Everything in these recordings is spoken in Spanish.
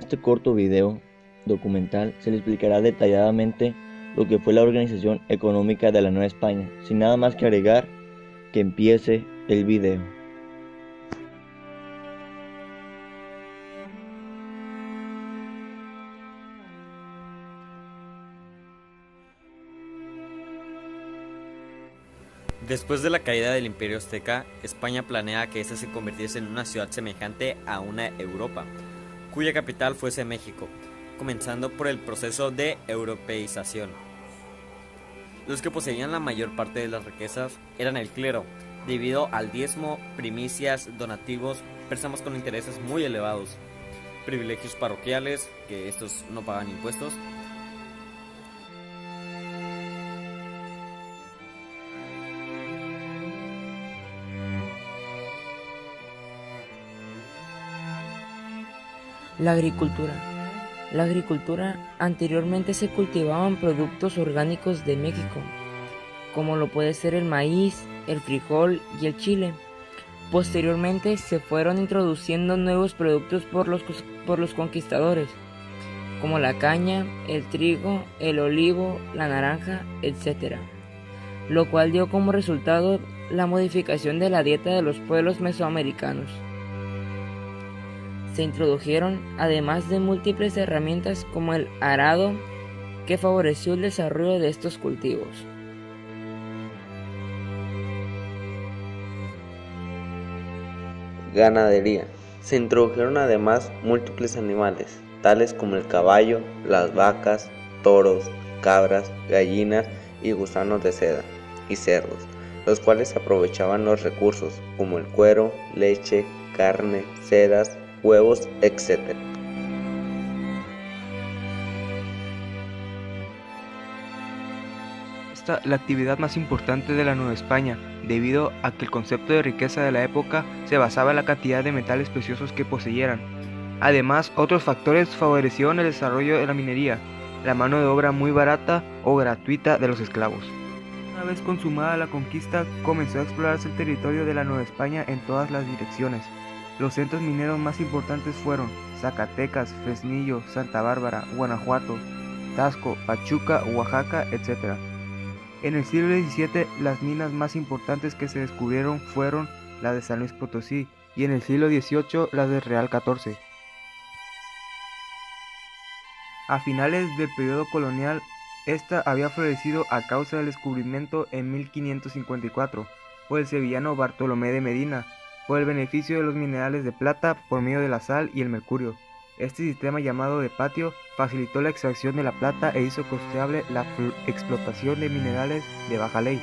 este corto video documental se le explicará detalladamente lo que fue la organización económica de la Nueva España. Sin nada más que agregar, que empiece el video. Después de la caída del Imperio Azteca, España planea que ésta se convirtiese en una ciudad semejante a una Europa, cuya capital fuese México, comenzando por el proceso de europeización. Los que poseían la mayor parte de las riquezas eran el clero, debido al diezmo, primicias, donativos, préstamos con intereses muy elevados, privilegios parroquiales, que estos no pagan impuestos, La agricultura. La agricultura anteriormente se cultivaban productos orgánicos de México, como lo puede ser el maíz, el frijol y el chile. Posteriormente se fueron introduciendo nuevos productos por los conquistadores, como la caña, el trigo, el olivo, la naranja, etc., lo cual dio como resultado la modificación de la dieta de los pueblos mesoamericanos. Se introdujeron además de múltiples herramientas como el arado, que favoreció el desarrollo de estos cultivos. Ganadería. Se introdujeron además múltiples animales, tales como el caballo, las vacas, toros, cabras, gallinas y gusanos de seda, y cerdos, los cuales aprovechaban los recursos como el cuero, leche, carne, sedas, huevos, etc. La actividad más importante de la Nueva España, debido a que el concepto de riqueza de la época se basaba en la cantidad de metales preciosos que poseyeran. Además, otros factores favorecieron el desarrollo de la minería, la mano de obra muy barata o gratuita de los esclavos. Una vez consumada la conquista, comenzó a explorarse el territorio de la Nueva España en todas las direcciones. Los centros mineros más importantes fueron Zacatecas, Fresnillo, Santa Bárbara, Guanajuato, Taxco, Pachuca, Oaxaca, etc. En el siglo XVII, las minas más importantes que se descubrieron fueron las de San Luis Potosí y en el siglo XVIII las de Real 14. A finales del periodo colonial, esta había florecido a causa del descubrimiento en 1554 por el sevillano Bartolomé de Medina, por el beneficio de los minerales de plata por medio de la sal y el mercurio. Este sistema llamado de patio facilitó la extracción de la plata e hizo costeable la explotación de minerales de baja ley,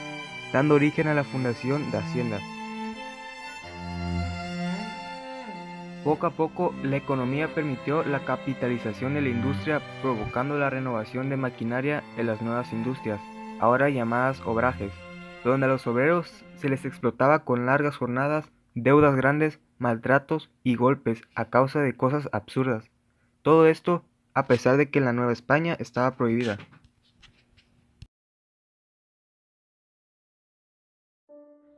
dando origen a la fundación de Hacienda. Poco a poco, la economía permitió la capitalización de la industria, provocando la renovación de maquinaria en las nuevas industrias, ahora llamadas obrajes, donde a los obreros se les explotaba con largas jornadas, deudas grandes, maltratos y golpes a causa de cosas absurdas. Todo esto a pesar de que la Nueva España estaba prohibida.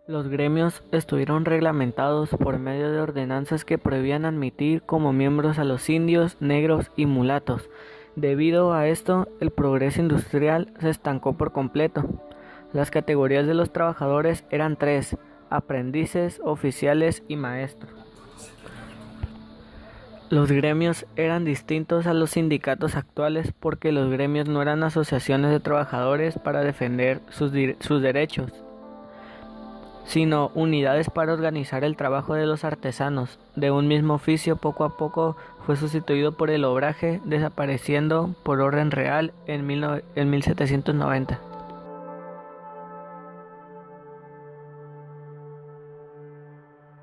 Los gremios estuvieron reglamentados por medio de ordenanzas que prohibían admitir como miembros a los indios, negros y mulatos. Debido a esto, el progreso industrial se estancó por completo. Las categorías de los trabajadores eran tres: aprendices, oficiales y maestros. Los gremios eran distintos a los sindicatos actuales porque los gremios no eran asociaciones de trabajadores para defender sus derechos, sino unidades para organizar el trabajo de los artesanos de un mismo oficio. Poco a poco fue sustituido por el obraje, desapareciendo por orden real en 1790.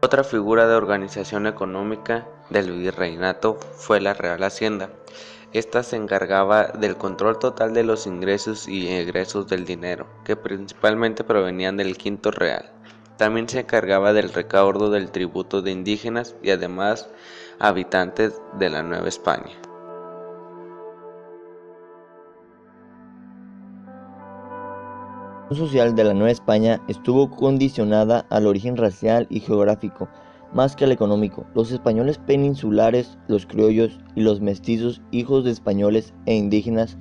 Otra figura de organización económica del virreinato fue la Real Hacienda. Esta se encargaba del control total de los ingresos y egresos del dinero, que principalmente provenían del quinto real. También se encargaba del recaudo del tributo de indígenas y además habitantes de la Nueva España. La social de la Nueva España estuvo condicionada al origen racial y geográfico más que al económico. Los españoles peninsulares, los criollos y los mestizos, hijos de españoles e indígenas,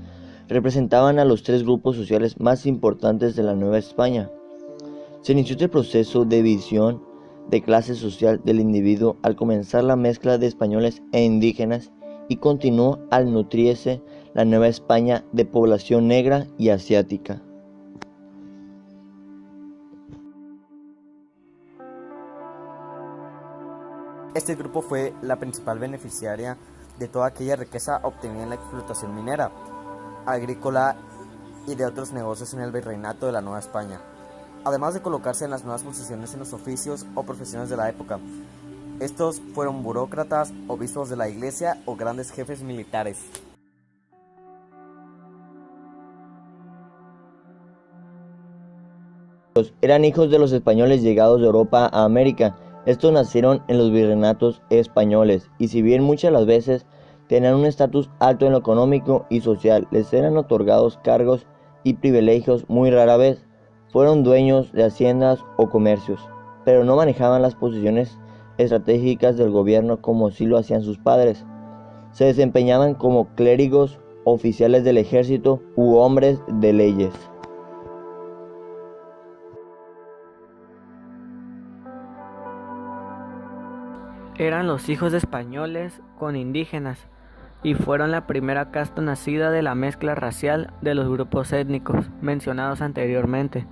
representaban a los tres grupos sociales más importantes de la Nueva España. Se inició este proceso de división de clase social del individuo al comenzar la mezcla de españoles e indígenas y continuó al nutrirse la Nueva España de población negra y asiática. Este grupo fue la principal beneficiaria de toda aquella riqueza obtenida en la explotación minera, agrícola y de otros negocios en el virreinato de la Nueva España, además de colocarse en las nuevas posiciones en los oficios o profesiones de la época. Estos fueron burócratas, obispos de la iglesia o grandes jefes militares. Eran hijos de los españoles llegados de Europa a América. Estos nacieron en los virreinatos españoles y si bien muchas de las veces tenían un estatus alto en lo económico y social, les eran otorgados cargos y privilegios muy rara vez. Fueron dueños de haciendas o comercios, pero no manejaban las posiciones estratégicas del gobierno como sí lo hacían sus padres. Se desempeñaban como clérigos, oficiales del ejército u hombres de leyes. Eran los hijos de españoles con indígenas y fueron la primera casta nacida de la mezcla racial de los grupos étnicos mencionados anteriormente.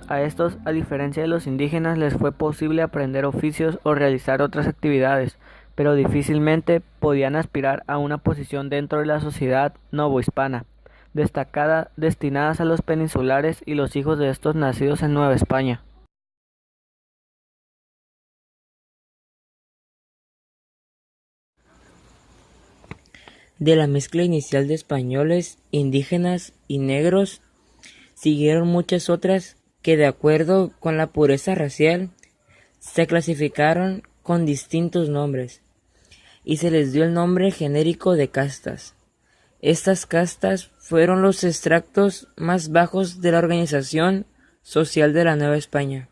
A estos, a diferencia de los indígenas, les fue posible aprender oficios o realizar otras actividades, pero difícilmente podían aspirar a una posición dentro de la sociedad novohispana, destacada, destinadas a los peninsulares y los hijos de estos nacidos en Nueva España. De la mezcla inicial de españoles, indígenas y negros, siguieron muchas otras que, de acuerdo con la pureza racial, se clasificaron con distintos nombres y se les dio el nombre genérico de castas. Estas castas fueron los estratos más bajos de la organización social de la Nueva España.